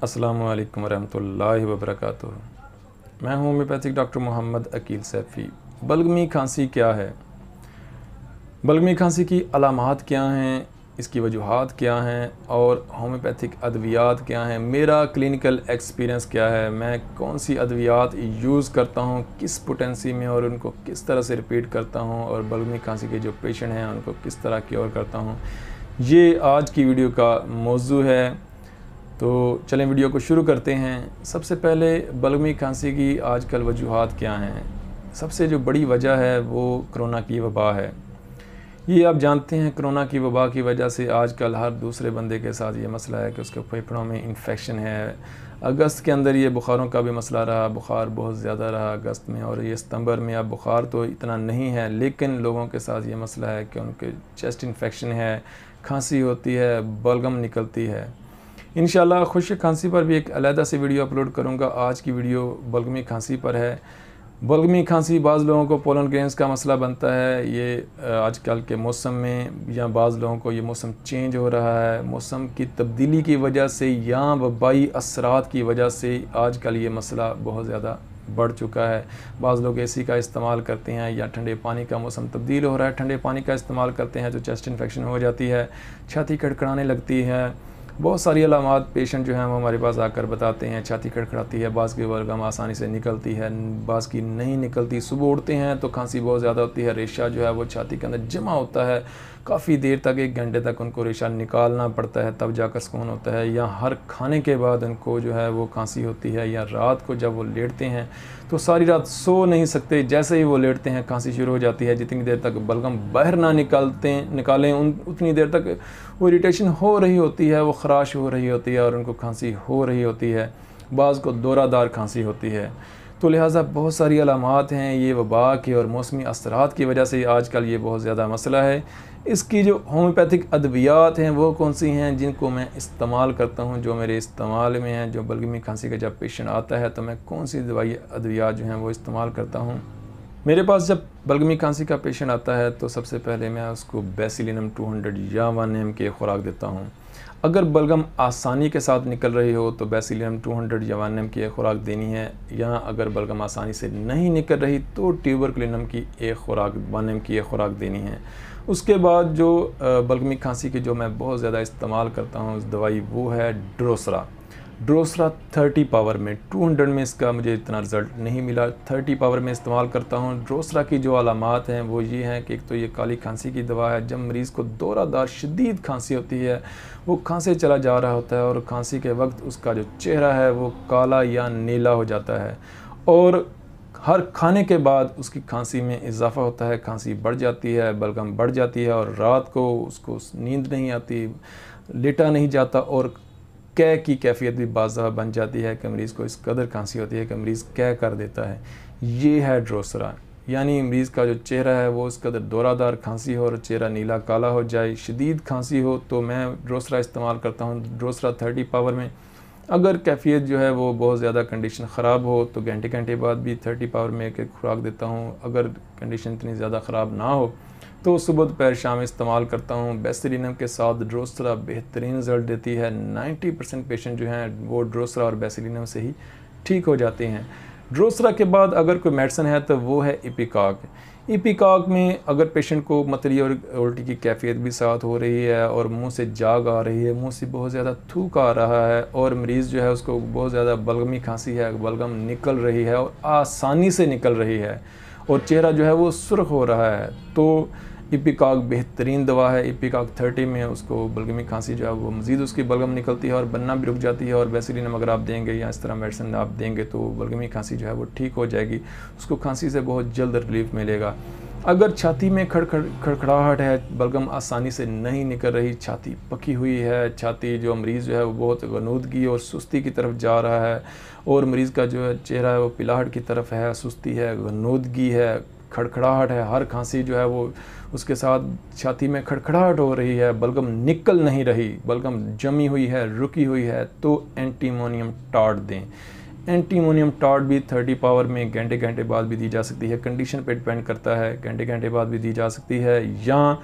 अस्सलामु अलैकुम वरहमतुल्लाहि वबरकातुहू। मैं हूँ होम्योपैथिक डॉक्टर मोहम्मद अकील सैफ़ी। बलगमी खांसी क्या है? बलगमी खांसी की अलामात क्या हैं, इसकी वजूहात क्या हैं और होम्योपैथिक अद्वियात क्या हैं, मेरा क्लिनिकल एक्सपीरियंस क्या है, मैं कौन सी अद्वियात यूज़ करता हूँ, किस पोटेंसी में और उनको किस तरह से रिपीट करता हूँ, और बलगमी खांसी के जो पेशेंट हैं उनको किस तरह क्योर करता हूँ, ये आज की वीडियो का मौजू है। तो चलें वीडियो को शुरू करते हैं। सबसे पहले बलगमी खांसी की आजकल वजूहात क्या हैं। सबसे जो बड़ी वजह है वो कोरोना की वबा है। ये आप जानते हैं, कोरोना की वबा की वजह से आजकल हर दूसरे बंदे के साथ ये मसला है कि उसके फेफड़ों में इन्फेक्शन है। अगस्त के अंदर ये बुखारों का भी मसला रहा, बुखार बहुत ज़्यादा रहा अगस्त में, और ये सितंबर में अब बुखार तो इतना नहीं है, लेकिन लोगों के साथ ये मसला है कि उनके चेस्ट इन्फेक्शन है, खांसी होती है, बलगम निकलती है। इंशाल्लाह खुश्क खांसी पर भी एक अलहदा से वीडियो अपलोड करूंगा। आज की वीडियो बलगमी खांसी पर है। बलगमी खांसी बाज़ लोगों को पोलन ग्रेन्स का मसला बनता है, ये आजकल के मौसम में, या बाज़ लोगों को ये मौसम चेंज हो रहा है, मौसम की तब्दीली की वजह से या वबाई असरात की वजह से आजकल ये मसला बहुत ज़्यादा बढ़ चुका है। बाज़ लोग एसी का इस्तेमाल करते हैं, या ठंडे पानी का मौसम तब्दील हो रहा है, ठंडे पानी का इस्तेमाल करते हैं तो चेस्ट इन्फेक्शन हो जाती है, छाती खड़खड़ाने लगती है। बहुत सारी अलामात पेशेंट जो हैं वो हमारे पास आकर बताते हैं। छाती खड़खड़ाती है, बाज़ की बलगम आसानी से निकलती है, बाज़ की नहीं निकलती। सुबह उठते हैं तो खांसी बहुत ज़्यादा होती है, रेशा जो है वो छाती के अंदर जमा होता है, काफ़ी देर तक, 1 घंटे तक उनको रेशा निकालना पड़ता है, तब जाकर सुकून होता है। या हर खाने के बाद उनको जो है वो खांसी होती है, या रात को जब वो लेटते हैं तो सारी रात सो नहीं सकते, जैसे ही वो लेटते हैं खांसी शुरू हो जाती है। जितनी देर तक बलगम बाहर ना निकालें उतनी देर तक वो इरिटेशन हो रही होती है, वो ख़राश हो रही होती है और उनको खांसी हो रही होती है। बाज़ को दौरादार खांसी होती है। तो लिहाजा बहुत सारी अलामात हैं। ये वबा के और मौसमी असरात की वजह से आजकल ये बहुत ज़्यादा मसला है। इसकी जो होम्योपैथिक अद्वियात हैं वो कौन सी हैं जिनको मैं इस्तेमाल करता हूँ, जो मेरे इस्तेमाल में हैं। जो बलगमी खांसी का जब पेशेंट आता है तो मैं कौन सी दवाई अद्वियात जो हैं वो इस्तेमाल करता हूँ। मेरे पास जब बलगमी खांसी का पेशेंट आता है तो सबसे पहले मैं उसको बेसिलिनम 200 या 1 mg की खुराक देता हूँ। अगर बलगम आसानी के साथ निकल रही हो तो बेसिलिनम 200 या 1 mg की एक खुराक देनी है, या अगर बलगम आसानी से नहीं निकल रही तो ट्यूबरकुलिनम की एक खुराक 1 mg की एक खुराक देनी है। उसके बाद जो बलगमी खांसी की जो मैं बहुत ज़्यादा इस्तेमाल करता हूँ उस दवाई वो है ड्रोसरा। 30 पावर में, 200 में इसका मुझे इतना रिज़ल्ट नहीं मिला, 30 पावर में इस्तेमाल करता हूँ। ड्रोसरा की जो अलामात हैं वो ये हैं कि एक तो ये काली खांसी की दवा है। जब मरीज़ को दौरादार शदीद खांसी होती है, वो खांसे चला जा रहा होता है और खांसी के वक्त उसका जो चेहरा है वो काला या नीला हो जाता है, और हर खाने के बाद उसकी खांसी में इजाफ़ा होता है, खांसी बढ़ जाती है, बलगम बढ़ जाती है, और रात को उसको नींद नहीं आती, लेटा नहीं जाता, और कै की कैफियत भी बाज़ दफ़ा बन जाती है कि मरीज़ को इस कदर खांसी होती है कि मरीज़ कै कर देता है। ये है ड्रोसरा, यानी मरीज़ का जो चेहरा है वो इस कदर दौरादार खांसी हो और चेहरा नीला काला हो जाए, शदीद खांसी हो, तो मैं ड्रोसरा इस्तेमाल करता हूँ। ड्रोसरा 30 पावर में। अगर कैफियत जो है वो बहुत ज़्यादा कंडीशन ख़राब हो तो घंटे बाद भी 30 पावर में एक खुराक देता हूँ। अगर कंडीशन इतनी ज़्यादा ख़राब ना हो तो सुबह दोपहर शाम इस्तेमाल करता हूँ। बेसिलिनम के साथ ड्रोसरा बेहतरीन रिज़ल्ट देती है। 90% पेशेंट जो हैं वो ड्रोसरा और बेसिलिनम से ही ठीक हो जाते हैं। ड्रोसरा के बाद अगर कोई मेडिसिन है तो वो है इपिकाक। इपिकाक में अगर पेशेंट को मतली और उल्टी की कैफियत भी साथ हो रही है, और मुंह से जाग आ रही है, मुंह से बहुत ज़्यादा थूक आ रहा है, और मरीज़ जो है उसको बहुत ज़्यादा बलगमी खांसी है, बलगम निकल रही है और आसानी से निकल रही है, और चेहरा जो है वो सुर्ख हो रहा है, तो इपिकाक बेहतरीन दवा है। इपिकाक 30 में उसको बलगमी खांसी जो है वो मज़ीद उसकी बलगम निकलती है और बनना भी रुक जाती है, और बेसिलिनम अगर आप देंगे या इस तरह मेडिसिन आप देंगे तो बलगमी खांसी जो है वो ठीक हो जाएगी, उसको खांसी से बहुत जल्द रिलीफ मिलेगा। अगर छाती में खड़खड़ाहट है, बलगम आसानी से नहीं निकल रही, छाती पकी हुई है, छाती जो मरीज़ जो है वो बहुत गनूदगी और सुस्ती की तरफ जा रहा है, और मरीज़ का जो है चेहरा है वो पिलाहट की तरफ है, सुस्ती है, गनूदगी है, खड़खड़ाहट है, हर खांसी जो है वो उसके साथ छाती में खड़खड़ाहट हो रही है, बलगम निकल नहीं रही, बलगम जमी हुई है, रुकी हुई है, तो एंटीमोनियम टॉड दें। एंटीमोनियम टॉड भी 30 पावर में घंटे बाद भी दी जा सकती है, कंडीशन पे डिपेंड करता है, घंटे बाद भी दी जा सकती है, या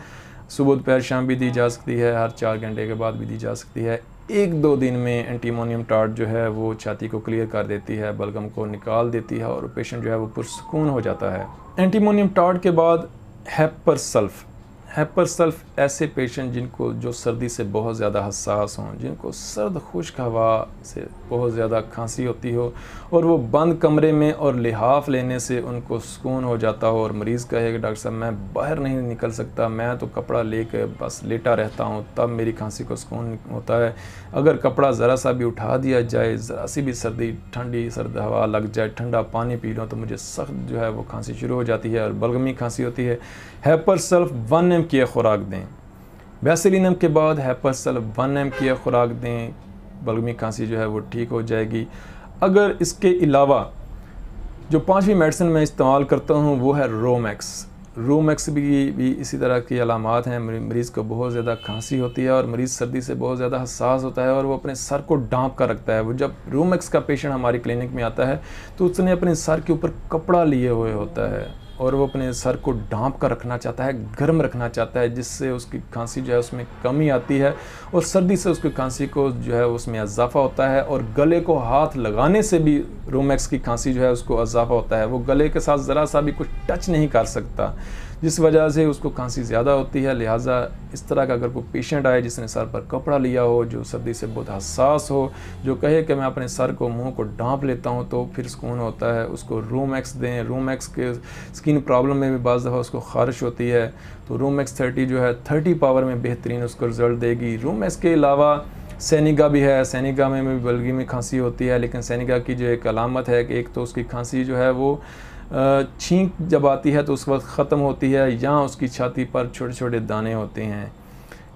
सुबह दोपहर शाम भी दी जा सकती है, हर 4 घंटे के बाद भी दी जा सकती है। 1-2 दिन में एंटीमोनियम टार्ट जो है वो छाती को क्लियर कर देती है, बलगम को निकाल देती है और पेशेंट जो है वो पुरसुकून हो जाता है। एंटीमोनियम टार्ट के बाद हेपर सल्फ। हेपर सल्फ ऐसे पेशेंट जिनको जो सर्दी से बहुत ज़्यादा हसास हों, जिनको सर्द खुश्क हवा से बहुत ज़्यादा खांसी होती हो और वो बंद कमरे में और लिहाफ लेने से उनको सुकून हो जाता हो और मरीज़ कहे कि डॉक्टर साहब मैं बाहर नहीं निकल सकता, मैं तो कपड़ा लेकर बस लेटा रहता हूँ तब मेरी खांसी को सुकून होता है। अगर कपड़ा ज़रा सा भी उठा दिया जाए, ज़रा सी भी सर्दी ठंडी सर्द हवा लग जाए, ठंडा पानी पी लो तो मुझे सख्त जो है वो खांसी शुरू हो जाती है और बलगमी खांसी होती है। हेपर सल्फ 1 mg की खुराक दें। वैसेलिनम के बाद हेपर सल्फ 1 mg की खुराक दें, बलगमी खांसी जो है वो ठीक हो जाएगी। अगर इसके अलावा जो 5वीं मेडिसिन मैं इस्तेमाल करता हूँ वो है रोमैक्स। रोमैक्स भी इसी तरह की अलामात हैं। मरीज़ को बहुत ज़्यादा खांसी होती है और मरीज़ सर्दी से बहुत ज़्यादा हसास होता है और वो अपने सर को ढांप कर रखता है। वो जब रोमैक्स का पेशेंट हमारी क्लिनिक में आता है तो उसने अपने सर के ऊपर कपड़ा लिए हुए होता है और वो अपने सर को ढांप कर रखना चाहता है, गर्म रखना चाहता है, जिससे उसकी खांसी जो है उसमें कमी आती है और सर्दी से उसकी खांसी को जो है उसमें इजाफा होता है। और गले को हाथ लगाने से भी रोमैक्स की खांसी जो है उसको इजाफा होता है। वो गले के साथ ज़रा सा भी कुछ टच नहीं कर सकता, जिस वजह से उसको खांसी ज़्यादा होती है। लिहाजा इस तरह का अगर कोई पेशेंट आए जिसने सर पर कपड़ा लिया हो, जो सर्दी से बहुत हसास हो, जो कहे कि मैं अपने सर को मुंह को ढांप लेता हूं तो फिर सुकून होता है, उसको रोमैक्स दें। रोमैक्स के स्किन प्रॉब्लम में भी बाज़ दफ़ा उसको ख़ारिश होती है तो रोमैक्स 30 जो है 30 पावर में बेहतरीन उसको रिज़ल्ट देगी। रोमैक्स के अलावा सैनिगा भी है। सैनिगा में भी बलगमी खांसी होती है, लेकिन सैनिगा की जो एक अलामत है कि एक तो उसकी खांसी जो है वो छींक जब आती है तो उस वक्त ख़त्म होती है, यहाँ उसकी छाती पर छोटे छोटे दाने होते हैं।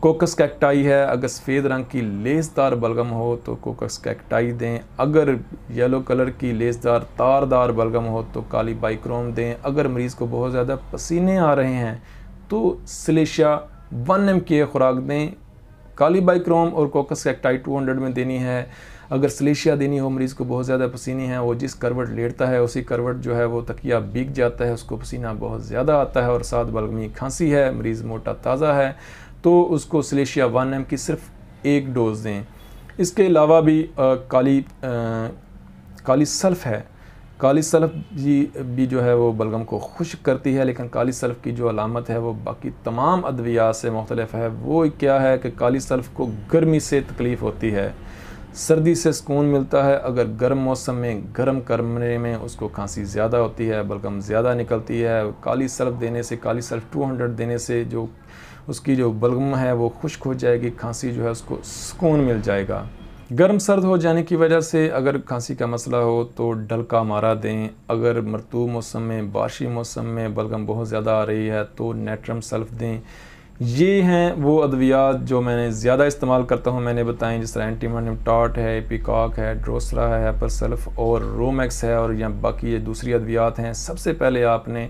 कोकस कैक्टाई है। अगर सफ़ेद रंग की लेसदार बलगम हो तो कोकस कैक्टाई दें। अगर येलो कलर की लेसदार तारदार बलगम हो तो काली बाइक्रोम दें। अगर मरीज़ को बहुत ज़्यादा पसीने आ रहे हैं तो सिलेशिया 1 mg की खुराक दें। काली बाइक्रोम और कोकस कैक्टाई 200 में देनी है। अगर सिलेशिया देनी हो, मरीज़ को बहुत ज़्यादा पसीने हैं, वो जिस करवट लेटता है उसी करवट जो है वो तकिया भीग जाता है, उसको पसीना बहुत ज़्यादा आता है और साथ बलगमी खांसी है, मरीज़ मोटा ताज़ा है, तो उसको सिलेशिया 1 mg की सिर्फ 1 डोज़ दें। इसके अलावा भी काली सल्फ़ है। काली सल्फ़ भी जो है वो बलगम को खुश्क करती है, लेकिन काली सल्फ़ की जो अलामत है वो बाकी तमाम अद्वियात से मुख्तलिफ है। वो क्या है कि काली सल्फ़ को गर्मी से तकलीफ़ होती है, सर्दी से सुकून मिलता है। अगर गर्म मौसम में गर्म कमरे में उसको खांसी ज़्यादा होती है, बलगम ज़्यादा निकलती है। काली सल्फ़ देने से, काली सल्फ़ 200 देने से जो उसकी जो बलगम है वो खुश्क हो जाएगी, खांसी जो है उसको सुकून मिल जाएगा। गर्म सर्द हो जाने की वजह से अगर खांसी का मसला हो तो डलका मारा दें। अगर मरतूब मौसम में, बारिशी मौसम में बलगम बहुत ज़्यादा आ रही है तो नेट्रम सल्फ़ दें। ये हैं वो अद्वियात जो मैंने ज़्यादा इस्तेमाल करता हूँ, मैंने बताएं, जिस तरह एंटीमोनियम टार्ट है, एपिकॉक है, ड्रोसरा है, हेपर सल्फ़ और रोमैक्स है, और या बाकी ये दूसरी अद्वियात हैं। सबसे पहले आपने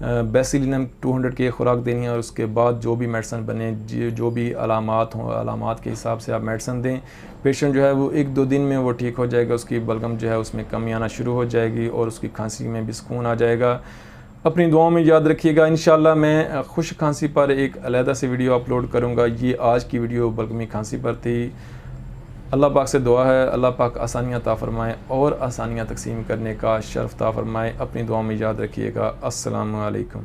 बेसिलिनम 200 की खुराक देनी है और उसके बाद जो भी मेडिसिन बने, जो भी अलामात हों, अलामात के हिसाब से आप मेडिसिन दें। पेशेंट जो है वो 1-2 दिन में वो ठीक हो जाएगा, उसकी बलगम जो है उसमें कमी आना शुरू हो जाएगी और उसकी खांसी में भी सुकून आ जाएगा। अपनी दुआओं में याद रखिएगा। इंशाल्लाह मैं खुश्क खांसी पर एक अलहदा से वीडियो अपलोड करूँगा। ये आज की वीडियो बलगमी खांसी पर थी। अल्लाह पाक से दुआ है अल्लाह पाक आसानियाँ अता फ़रमाए और आसानियाँ तकसीम करने का शर्फ अता फ़रमाए। अपनी दुआओं में याद रखिएगा। अस्सलामु अलैकुम।